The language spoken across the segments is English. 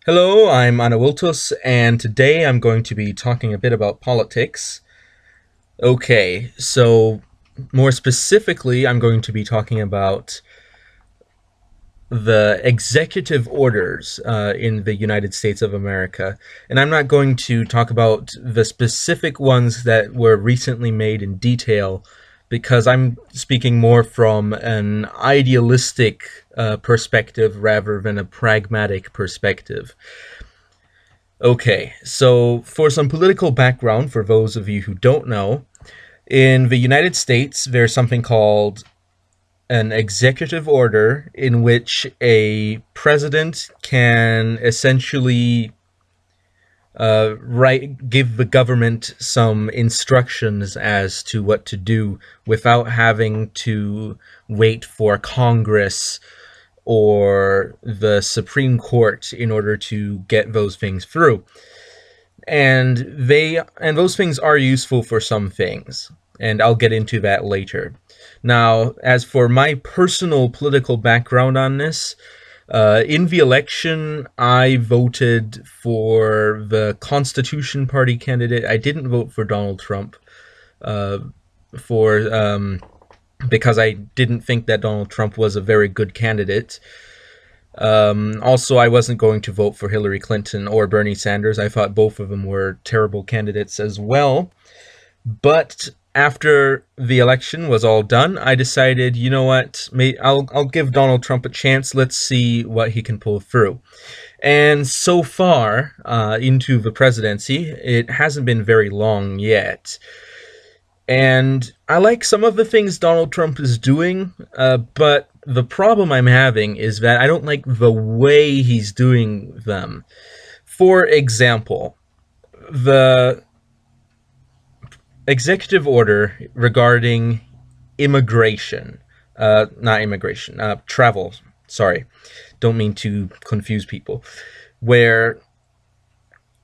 Hello, I'm Ana Wiltos, and today I'm going to be talking a bit about politics. Okay, so more specifically, I'm going to be talking about the executive orders in the United States of America. And I'm not going to talk about the specific ones that were recently made in detail because I'm speaking more from an idealistic perspective rather than a pragmatic perspective. Okay, so for some political background, for those of you who don't know, in the United States, there's something called an executive order in which a president can essentially give the government some instructions as to what to do without having to wait for Congress or the Supreme Court in order to get those things through. And those things are useful for some things, and I'll get into that later. Now, as for my personal political background on this, in the election, I voted for the Constitution Party candidate. I didn't vote for Donald Trump, uh, for because I didn't think that Donald Trump was a very good candidate. Also, I wasn't going to vote for Hillary Clinton or Bernie Sanders. I thought both of them were terrible candidates as well. But after the election was all done, I decided, you know what, I'll give Donald Trump a chance. Let's see what he can pull through. And so far into the presidency, it hasn't been very long yet. And I like some of the things Donald Trump is doing, but the problem I'm having is that I don't like the way he's doing them. For example, the executive order regarding immigration, not immigration, travel, sorry, don't mean to confuse people, where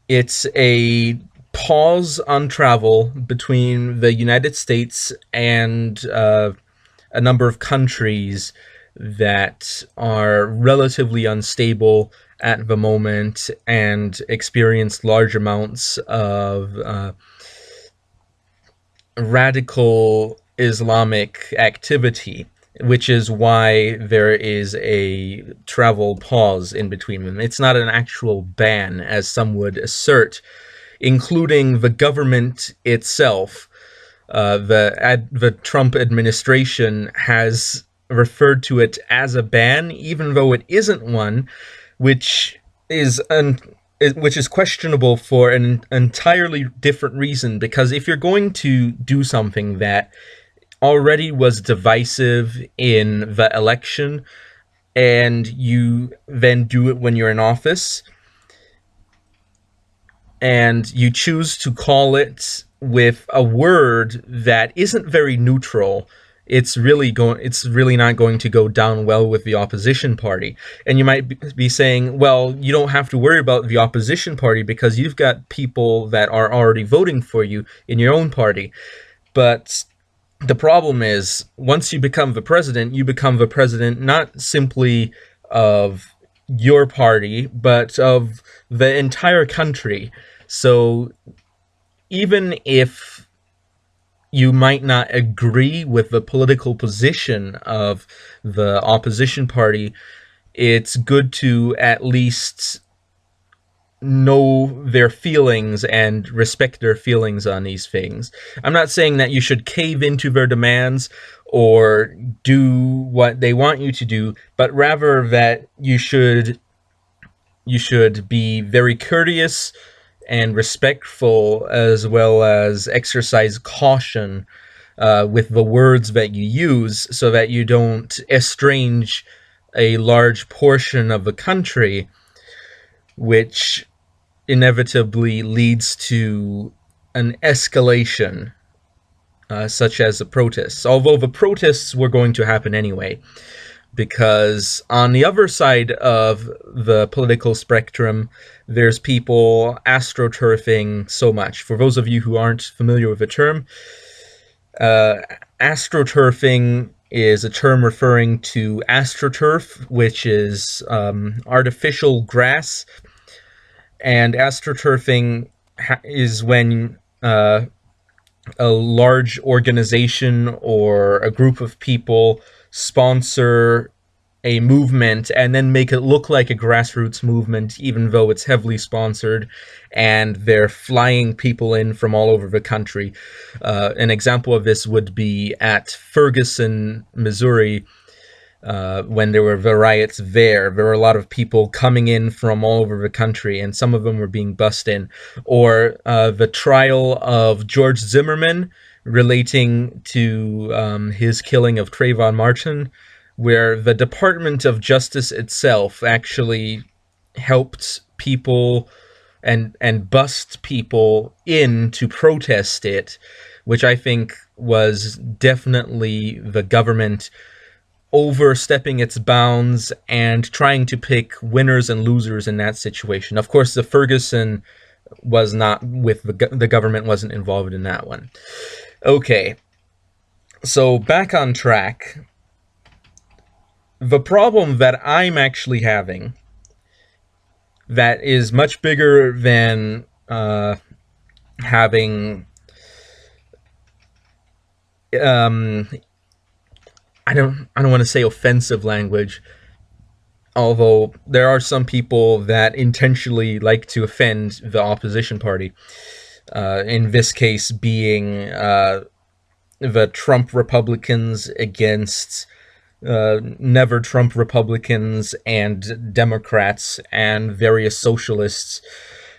it's a pause on travel between the United States and a number of countries that are relatively unstable at the moment and experience large amounts of radical Islamic activity, which is why there is a travel pause in between them. It's not an actual ban, as some would assert, including the government itself. The Trump administration has referred to it as a ban, even though it isn't one, which is questionable for an entirely different reason. Because if you're going to do something that already was divisive in the election, and you then do it when you're in office, and you choose to call it with a word that isn't very neutral, it's really not going to go down well with the opposition party. And you might be saying, well, you don't have to worry about the opposition party because you've got people that are already voting for you in your own party. But the problem is, once you become the president, you become the president not simply of your party, but of the entire country. So even if you might not agree with the political position of the opposition party, it's good to at least know their feelings and respect their feelings on these things. I'm not saying that you should cave into their demands or do what they want you to do, but rather that you should be very courteous and respectful, as well as exercise caution with the words that you use, so that you don't estrange a large portion of the country, which inevitably leads to an escalation, such as the protests. Although the protests were going to happen anyway, because on the other side of the political spectrum, there's people astroturfing so much. For those of you who aren't familiar with the term, astroturfing is a term referring to astroturf, which is artificial grass And astroturfing is when a large organization or a group of people sponsor a movement and then make it look like a grassroots movement, even though it's heavily sponsored, and they're flying people in from all over the country. An example of this would be at Ferguson, Missouri. When there were the riots there were a lot of people coming in from all over the country, and some of them were being bussed in. Or the trial of George Zimmerman relating to his killing of Trayvon Martin, where the Department of Justice itself actually helped people and bussed people in to protest it, which I think was definitely the government overstepping its bounds and trying to pick winners and losers in that situation. Of course, the Ferguson was not with the government wasn't involved in that one. Okay, so back on track. The problem that I'm actually having that is much bigger than having I don't want to say offensive language, although there are some people that intentionally like to offend the opposition party. In this case, being the Trump Republicans against never Trump Republicans and Democrats and various socialists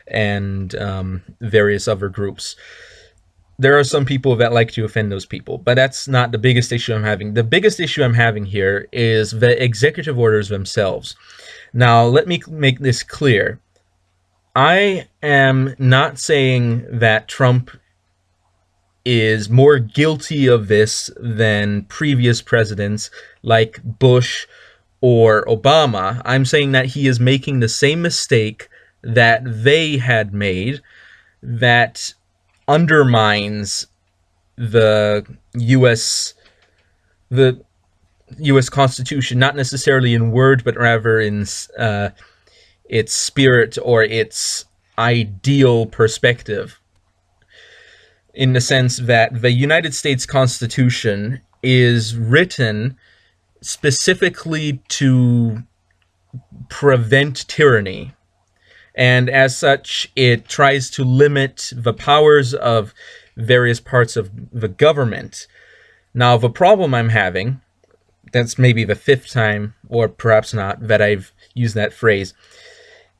and various other groups. There are some people that like to offend those people, but that's not the biggest issue I'm having. The biggest issue I'm having here is the executive orders themselves. Now, let me make this clear. I am not saying that Trump is more guilty of this than previous presidents like Bush or Obama. I'm saying that he is making the same mistake that they had made, that undermines the U.S. Constitution, not necessarily in word, but rather in its spirit or its ideal perspective. In the sense that the United States Constitution is written specifically to prevent tyranny. And as such, it tries to limit the powers of various parts of the government. Now, the problem I'm having, that's maybe the fifth time, or perhaps not, that I've used that phrase,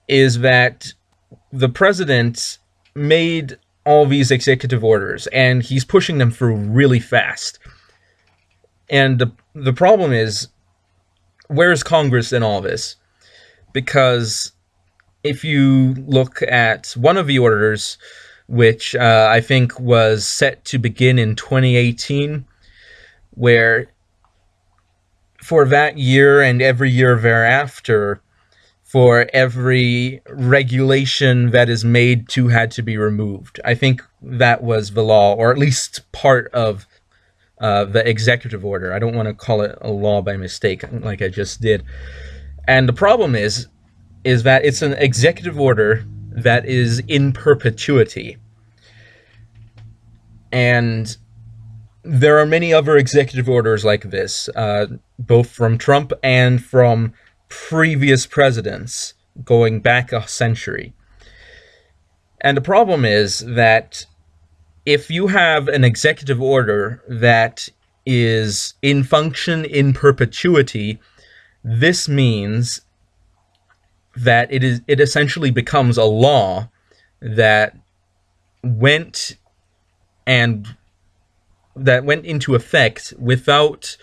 is that the president made all these executive orders, and he's pushing them through really fast. And the problem is, where's Congress in all this? Because if you look at one of the orders, which I think was set to begin in 2018, where for that year and every year thereafter, for every regulation that is made to had to be removed. I think that was the law, or at least part of the executive order. I don't want to call it a law by mistake, like I just did. And the problem is that it's an executive order that is in perpetuity. And there are many other executive orders like this, both from Trump and from previous presidents going back a century. And the problem is that if you have an executive order that is in function in perpetuity, this means that it essentially becomes a law that went into effect without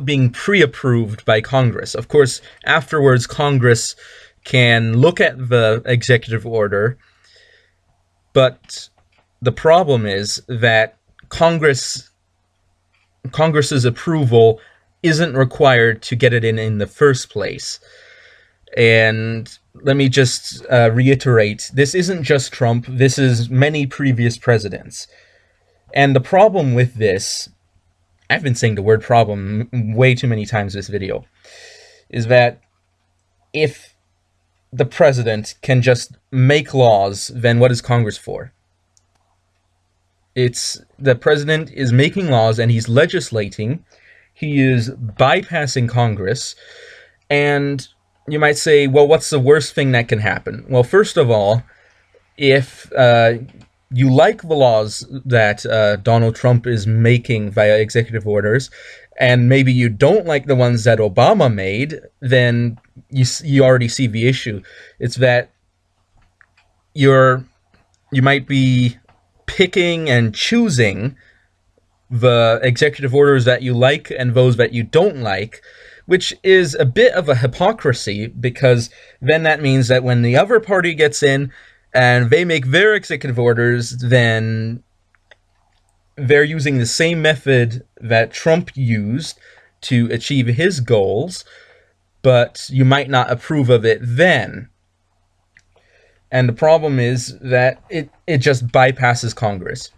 being pre-approved by Congress. Of course, afterwards, Congress can look at the executive order, but the problem is that Congress's approval isn't required to get it in the first place. And let me just reiterate, this isn't just Trump, this is many previous presidents. And the problem with this, I've been saying the word problem way too many times this video, is that if the president can just make laws, then what is Congress for? It's the president is making laws and he's legislating. He is bypassing Congress. And you might say, well, what's the worst thing that can happen? Well, first of all, if you like the laws that Donald Trump is making via executive orders, and maybe you don't like the ones that Obama made, then you already see the issue. It's that you might be picking and choosing the executive orders that you like and those that you don't like, which is a bit of a hypocrisy, because then that means that when the other party gets in and they make their executive orders, then they're using the same method that Trump used to achieve his goals, but you might not approve of it then. And the problem is that it just bypasses Congress.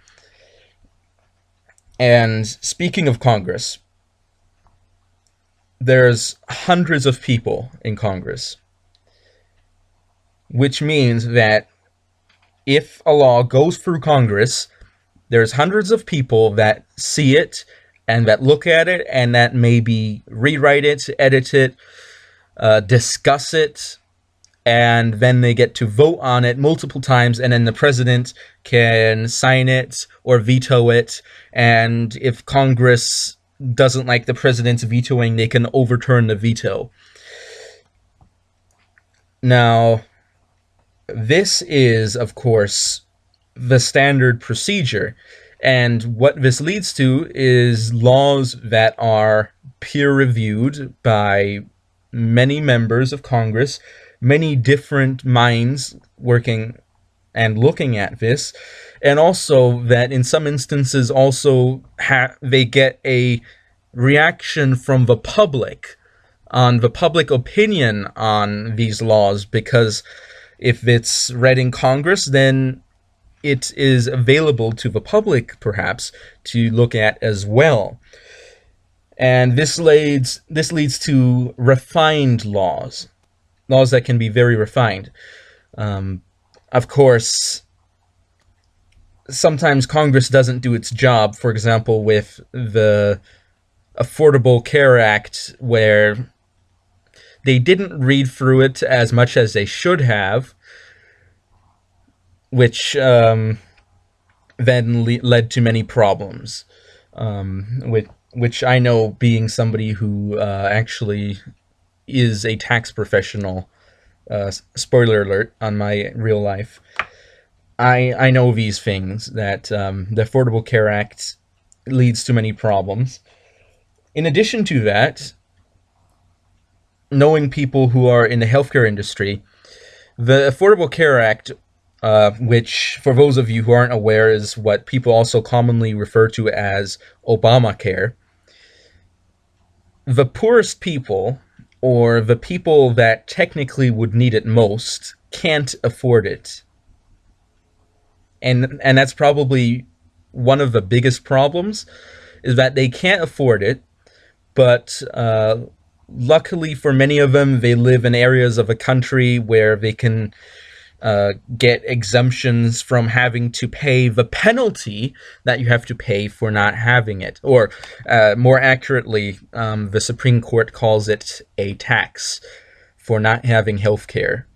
And speaking of Congress, there's hundreds of people in Congress, which means that if a law goes through Congress, there's hundreds of people that see it and that look at it and that maybe rewrite it, edit it, discuss it, and then they get to vote on it multiple times, and then the president can sign it or veto it, and if Congress doesn't like the president's vetoing, they can overturn the veto. Now, this is, of course, the standard procedure, and what this leads to is laws that are peer-reviewed by many members of Congress, many different minds working and looking at this, and also that in some instances also they get a reaction from the public on the public opinion on these laws, because if it's read in Congress, then it is available to the public, perhaps, to look at as well. And this leads to refined laws that can be very refined. Of course, sometimes Congress doesn't do its job. For example, with the Affordable Care Act, where they didn't read through it as much as they should have, which then led to many problems. Which I know, being somebody who actually is a tax professional, spoiler alert on my real life, I know these things, that the Affordable Care Act leads to many problems. In addition to that, knowing people who are in the healthcare industry, the Affordable Care Act, which, for those of you who aren't aware, is what people also commonly refer to as Obamacare, the poorest people, or the people that technically would need it most, can't afford it. And that's probably one of the biggest problems, is that they can't afford it, but luckily for many of them, they live in areas of a country where they can get exemptions from having to pay the penalty that you have to pay for not having it. Or more accurately, the Supreme Court calls it a tax for not having health care,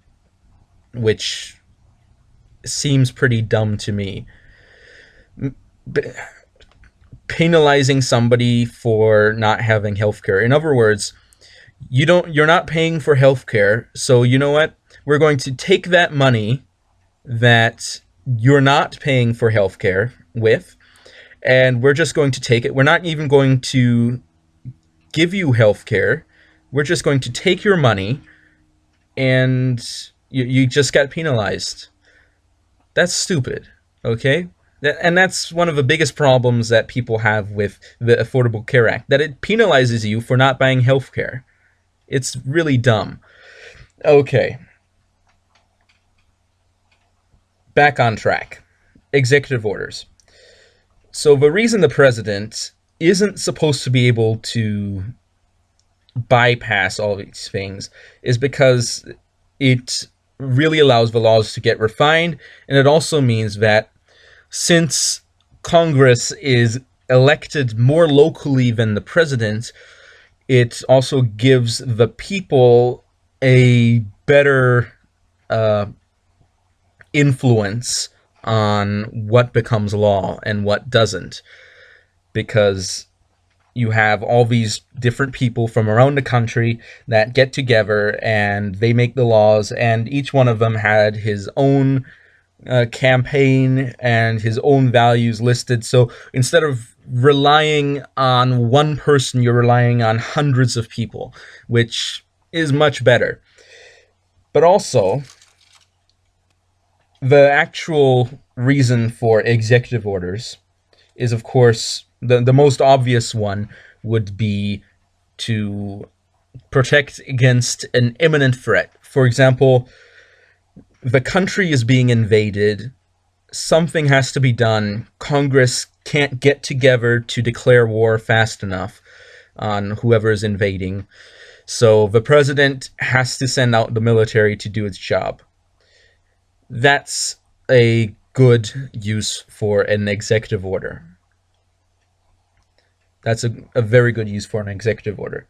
which seems pretty dumb to me. Penalizing somebody for not having health care. In other words, you're not paying for health care, so you know what? We're going to take that money that you're not paying for healthcare with, and we're just going to take it. We're not even going to give you healthcare. We're just going to take your money, and you just got penalized. That's stupid, okay? And that's one of the biggest problems that people have with the Affordable Care Act, that it penalizes you for not buying healthcare. It's really dumb. Okay. Back on track. Executive orders. So the reason the president isn't supposed to be able to bypass all these things is because it really allows the laws to get refined, and it also means that since Congress is elected more locally than the president, it also gives the people a better influence on what becomes law and what doesn't, because you have all these different people from around the country that get together and they make the laws, and each one of them had his own campaign and his own values listed. So instead of relying on one person, you're relying on hundreds of people, which is much better. But also, the actual reason for executive orders is, of course, the most obvious one would be to protect against an imminent threat. For example, the country is being invaded, something has to be done, Congress can't get together to declare war fast enough on whoever is invading, so the president has to send out the military to do its job. That's a good use for an executive order. That's a very good use for an executive order.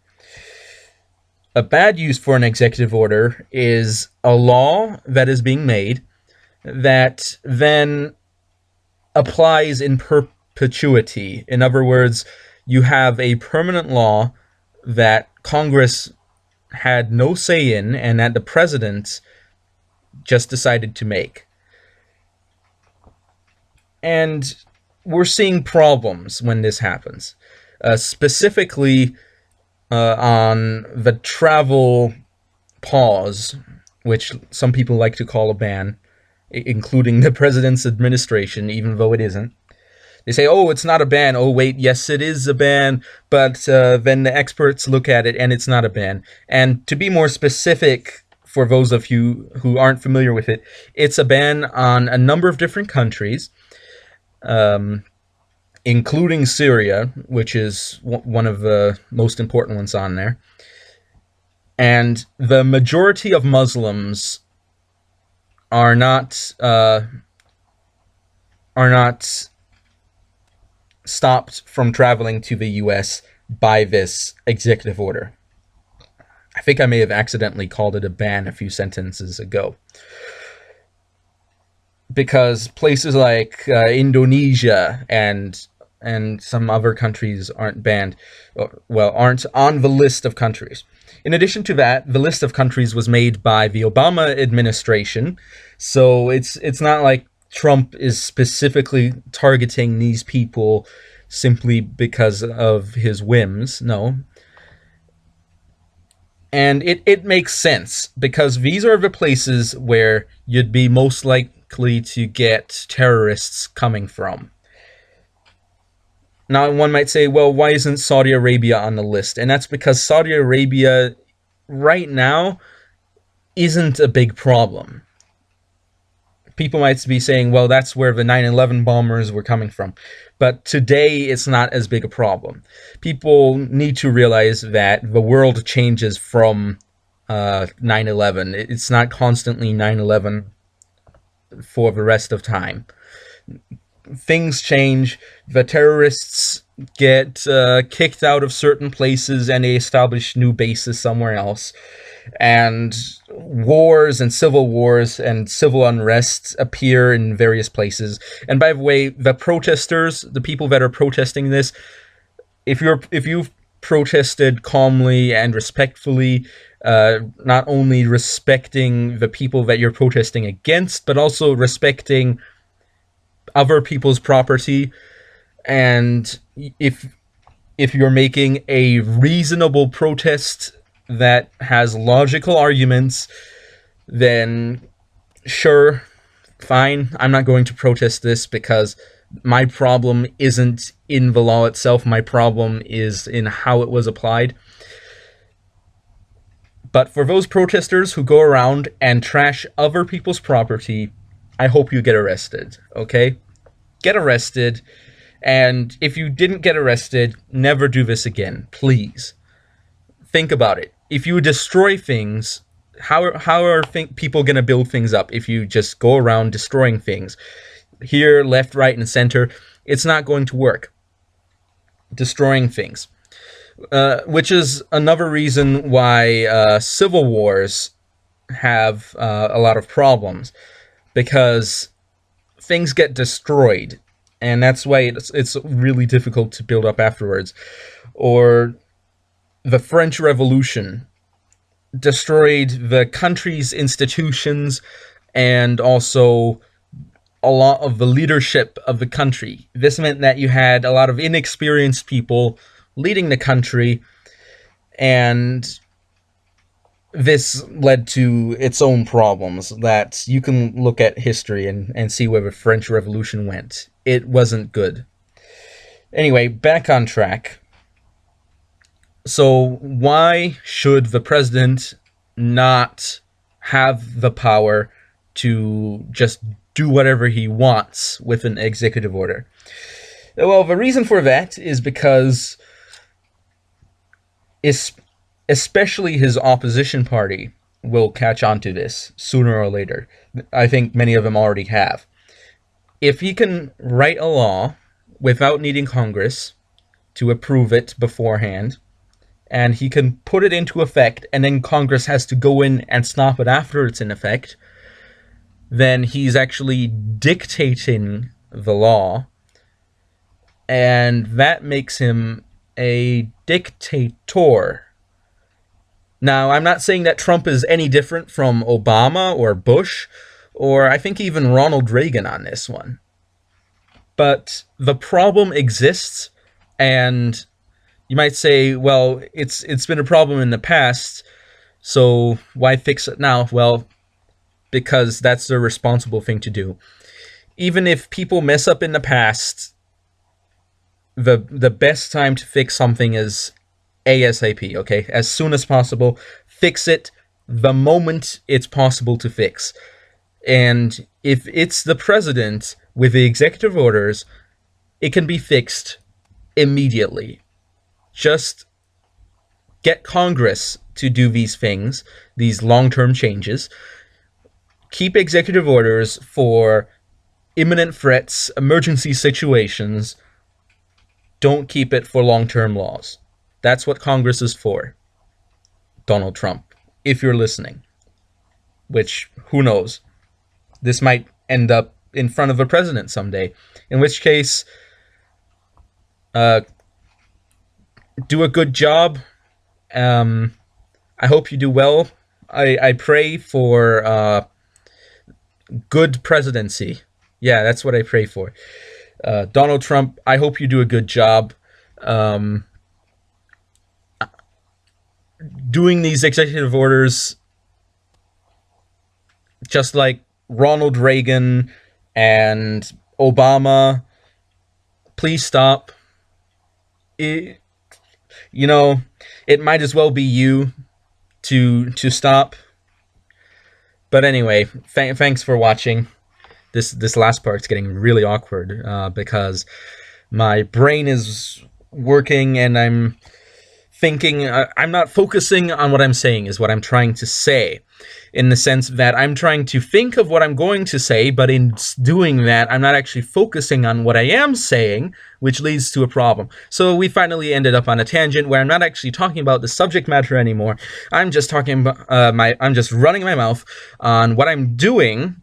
A bad use for an executive order is a law that is being made that then applies in perpetuity. In other words, you have a permanent law that Congress had no say in and that the president just decided to make. And we're seeing problems when this happens. Specifically on the travel pause, which some people like to call a ban, including the president's administration, even though it isn't. They say, oh, it's not a ban. Oh, wait, yes, it is a ban. But then the experts look at it and it's not a ban. And to be more specific, for those of you who aren't familiar with it, it's a ban on a number of different countries, including Syria, which is one of the most important ones on there. And the majority of Muslims are not stopped from traveling to the U.S. by this executive order. I think I may have accidentally called it a ban a few sentences ago, because places like Indonesia and some other countries aren't banned, well, aren't on the list of countries. In addition to that, the list of countries was made by the Obama administration, so it's not like Trump is specifically targeting these people simply because of his whims. No. And it makes sense, because these are the places where you'd be most likely to get terrorists coming from. Now, one might say, well, why isn't Saudi Arabia on the list? And that's because Saudi Arabia, right now, isn't a big problem. People might be saying, well, that's where the 9/11 bombers were coming from. But today, it's not as big a problem. People need to realize that the world changes from 9/11. It's not constantly 9/11 for the rest of time. Things change. The terrorists get kicked out of certain places and they establish new bases somewhere else. And wars and civil wars and civil unrest appear in various places. And by the way, the protesters, the people that are protesting this, if you've protested calmly and respectfully, not only respecting the people that you're protesting against, but also respecting other people's property, and if you're making a reasonable protest that has logical arguments, then sure, fine, I'm not going to protest this, because my problem isn't in the law itself, my problem is in how it was applied. But for those protesters who go around and trash other people's property, I hope you get arrested, okay? Get arrested, and if you didn't get arrested, never do this again, please. Think about it. If you destroy things, How are people going to build things up if you just go around destroying things? Here, left, right, and center. It's not going to work. Destroying things. Which is another reason why civil wars have a lot of problems. Because things get destroyed. And that's why it's really difficult to build up afterwards. Or the French Revolution destroyed the country's institutions and also a lot of the leadership of the country. This meant that you had a lot of inexperienced people leading the country, and this led to its own problems that you can look at history and see where the French Revolution went. It wasn't good. Anyway, back on track. So why should the president not have the power to just do whatever he wants with an executive order? Well, the reason for that is because especially his opposition party will catch on to this sooner or later. I think many of them already have. If he can write a law without needing Congress to approve it beforehand, and he can put it into effect, and then Congress has to go in and stop it after it's in effect, then he's actually dictating the law, and that makes him a dictator. Now, I'm not saying that Trump is any different from Obama or Bush, or I think even Ronald Reagan on this one. But the problem exists, and you might say, well, it's been a problem in the past, so why fix it now? Well, because that's the responsible thing to do. Even if people mess up in the past, the best time to fix something is ASAP, okay? As soon as possible. Fix it the moment it's possible to fix. And if it's the president with the executive orders, it can be fixed immediately. Just get Congress to do these things, these long-term changes. Keep executive orders for imminent threats, emergency situations. Don't keep it for long-term laws. That's what Congress is for. Donald Trump, if you're listening. Which, who knows? This might end up in front of a president someday. In which case, do a good job. I hope you do well. I pray for good presidency. Yeah, that's what I pray for. Donald Trump, I hope you do a good job. Doing these executive orders, just like Ronald Reagan and Obama, please stop. It might as well be you to stop. But anyway, thanks for watching. This last part's getting really awkward because my brain is working and I'm thinking, I'm not focusing on what I'm saying is what I'm trying to say, in the sense that I'm trying to think of what I'm going to say, but in doing that, I'm not actually focusing on what I am saying, which leads to a problem. So we finally ended up on a tangent where I'm not actually talking about the subject matter anymore. I'm just talking about I'm just running my mouth on what I'm doing.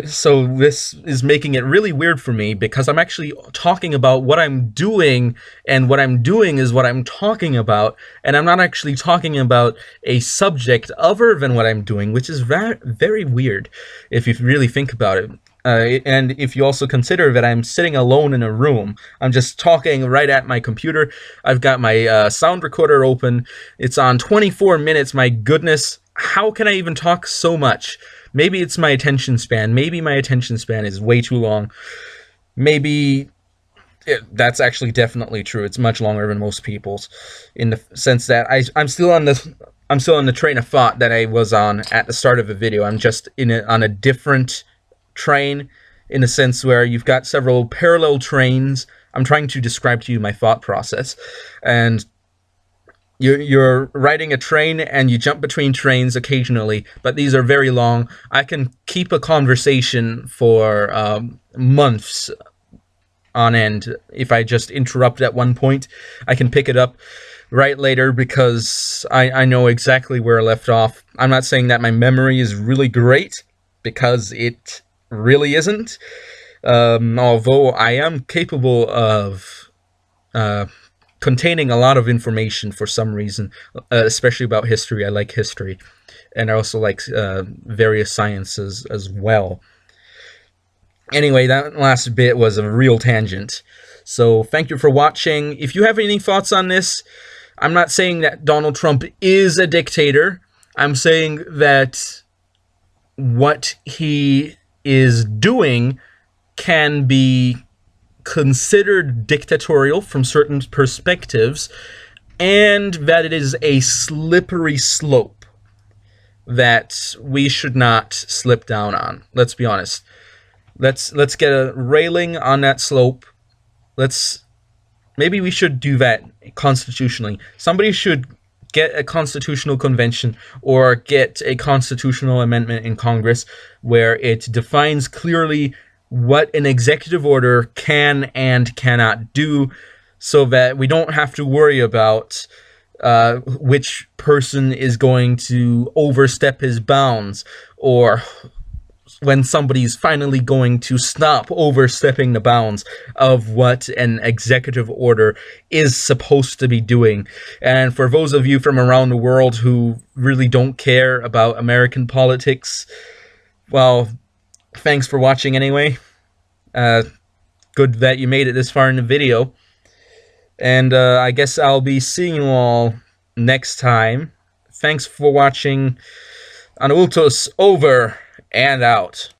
So this is making it really weird for me because I'm actually talking about what I'm doing, and what I'm doing is what I'm talking about, and I'm not actually talking about a subject other than what I'm doing, which is very, very weird if you really think about it. And if you also consider that I'm sitting alone in a room, I'm just talking right at my computer. I've got my sound recorder open. It's on 24 minutes. My goodness, how can I even talk so much? Maybe it's my attention span. Maybe my attention span is way too long. Maybe that's actually definitely true. It's much longer than most people's, in the sense that I'm still on the train of thought that I was on at the start of the video. I'm just on a different train, in a sense where you've got several parallel trains. I'm trying to describe to you my thought process, and You're riding a train and you jump between trains occasionally, but these are very long. I can keep a conversation for months on end. If I just interrupt at one point, I can pick it up right later because I know exactly where I left off. I'm not saying that my memory is really great, because it really isn't. Although I am capable of containing a lot of information for some reason, especially about history. I like history, and I also like various sciences as well. Anyway, that last bit was a real tangent. So thank you for watching. If you have any thoughts on this, I'm not saying that Donald Trump is a dictator. I'm saying that what he is doing can be considered dictatorial from certain perspectives, and that it is a slippery slope that we should not slip down on. Let's be honest. Let's get a railing on that slope. Maybe we should do that constitutionally. Somebody should get a constitutional convention or get a constitutional amendment in Congress where it defines clearly what an executive order can and cannot do, so that we don't have to worry about which person is going to overstep his bounds, or when somebody's finally going to stop overstepping the bounds of what an executive order is supposed to be doing. And for those of you from around the world who really don't care about American politics, well, thanks for watching anyway. Good that you made it this far in the video. And I guess I'll be seeing you all next time. Thanks for watching. Anultos over and out.